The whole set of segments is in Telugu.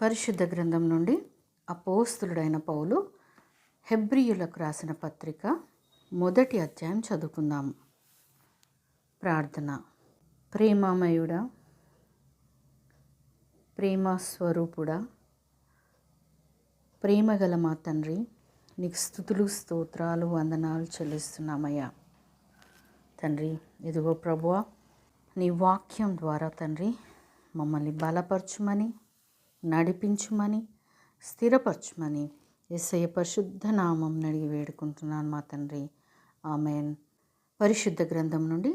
పరిశుద్ధ గ్రంథం నుండి అపోస్తులుడైన పౌలు హెబ్రీయులకు రాసిన పత్రిక 1వ అధ్యాయం చదువుకుందాము. ప్రార్థన. ప్రేమమయుడా, ప్రేమ స్వరూపుడా, ప్రేమగల మా తండ్రి, నీకు స్తుతులు స్తోత్రాలు వందనాలు చెల్లిస్తున్నామయ్యా. తండ్రి, ఇదిగో ప్రభువా, నీ వాక్యం ద్వారా తండ్రి మమ్మల్ని బలపరచుమని, నడిపించుమని, స్థిరపరచుమని యేసయ్య పరిశుద్ధ నామం అడిగి వేడుకుంటున్నాను మా తండ్రి. ఆమెన్. పరిశుద్ధ గ్రంథం నుండి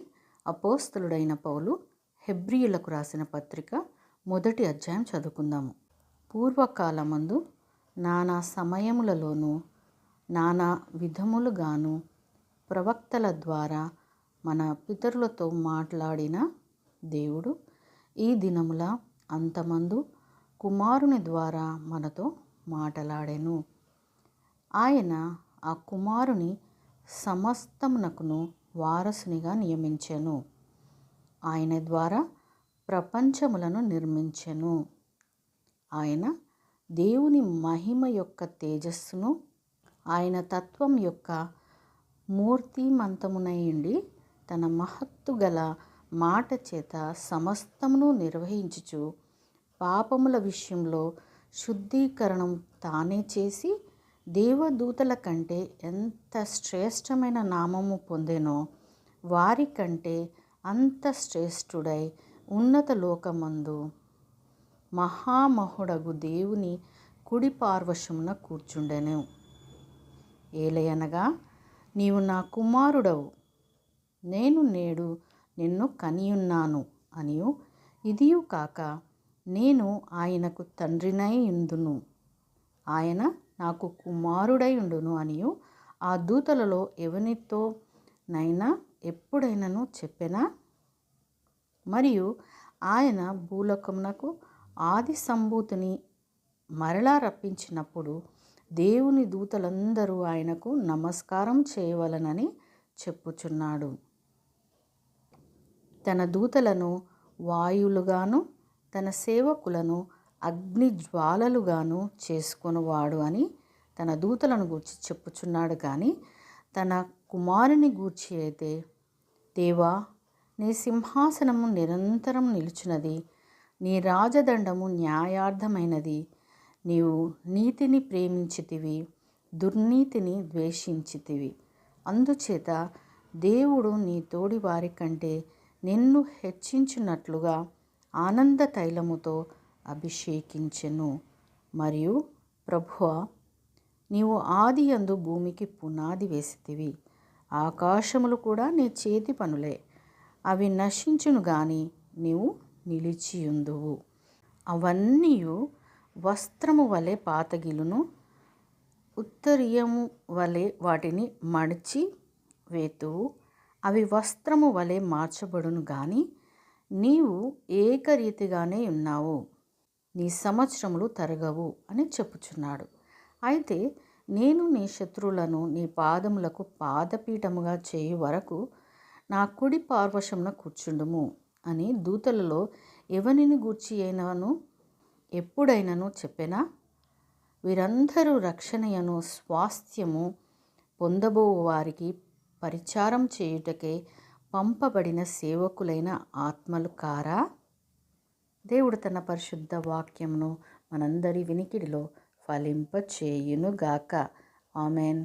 అపోస్తలుడైన పౌలు హెబ్రీయులకు రాసిన పత్రిక 1వ అధ్యాయం చదువుకుందాము. పూర్వకాలమందు నానా సమయములలోనూ నానా విధములుగాను ప్రవక్తల ద్వారా మన పితరులతో మాట్లాడిన దేవుడు ఈ దినముల అంతమందు కుమారుని ద్వారా మనతో మాట్లాడెను. ఆయన ఆ కుమారుని సమస్తమునకును వారసునిగా నియమించెను. ఆయన ద్వారా ప్రపంచములను నిర్మించెను. ఆయన దేవుని మహిమ యొక్క తేజస్సును, ఆయన తత్వం యొక్క మూర్తిమంతమునయుండి తన మహత్తు గల మాట చేత సమస్తమును నిర్వహించుచు పాపముల విషయంలో శుద్ధీకరణం తానే చేసి దేవదూతల కంటే ఎంత శ్రేష్టమైన నామము పొందెనో వారి కంటే అంత శ్రేష్ఠుడై ఉన్నత లోకమందు మహామహుడగు దేవుని కుడి పార్శ్వమున కూర్చుండెను. ఏలయనగా నీవు నా కుమారుడవు, నేను నేడు నిన్ను కనియున్నాను అనియు, ఇదియు కాక నేను ఆయనకు తండ్రినై ఉందును, ఆయన నాకు కుమారుడై ఉండును అనియు ఆ దూతలలో ఎవనితో నైనా ఎప్పుడైనాను చెప్పెనా? మరియు ఆయన భూలోకమునకు ఆది సంభూతిని మరలా రప్పించినప్పుడు దేవుని దూతలందరూ ఆయనకు నమస్కారం చేయవలనని చెప్పుచున్నాడు. తన దూతలను వాయువులుగాను తన సేవకులను అగ్ని జ్వాలలుగాను చేసుకొనువాడు అని తన దూతలను గూర్చి చెప్పుచున్నాడు. కానీ తన కుమారుని గూర్చి అయితే, దేవా, నీ సింహాసనము నిరంతరం నిలుచున్నది, నీ రాజదండము న్యాయార్థమైనది, నీవు నీతిని ప్రేమించితివి, దుర్నీతిని ద్వేషించితివి, అందుచేత దేవుడు నీ తోడి వారి కంటే నిన్ను హెచ్చించినట్లుగా ఆనంద తైలముతో అభిషేకించెను. మరియు ప్రభువా, నీవు ఆది యందు భూమికి పునాది వేసితివి, ఆకాశములు కూడా నీ చేతి పనులే, అవి నశించును గాని నీవు నిలిచియుందువు. అవన్నీ వస్త్రము వలె పాతగిలును, ఉత్తరీయము వలె వాటిని మడిచి వేతువు, అవి వస్త్రము వలె మార్చబడును గాని నీవు ఏకరీతిగానే ఉన్నావు, నీ సంవత్సరములు తరగవు అని చెప్పుచున్నాడు. అయితే నేను నీ శత్రువులను నీ పాదములకు పాదపీఠముగా చేయు వరకు నా కుడి పార్శ్వమున కూర్చుండుము అని దూతలలో ఎవనిని గూర్చి అయినను ఎప్పుడైనను చెప్పెనా? వీరందరూ రక్షణయను స్వాస్థ్యము పొందబో వారికి పరిచారం చేయుటకే పంపబడిన సేవకులైన ఆత్మలు కారా? దేవుడు తన పరిశుద్ధ వాక్యమును మనందరి వినికిడిలో ఫలింపచేయునుగాక. ఆమెన్.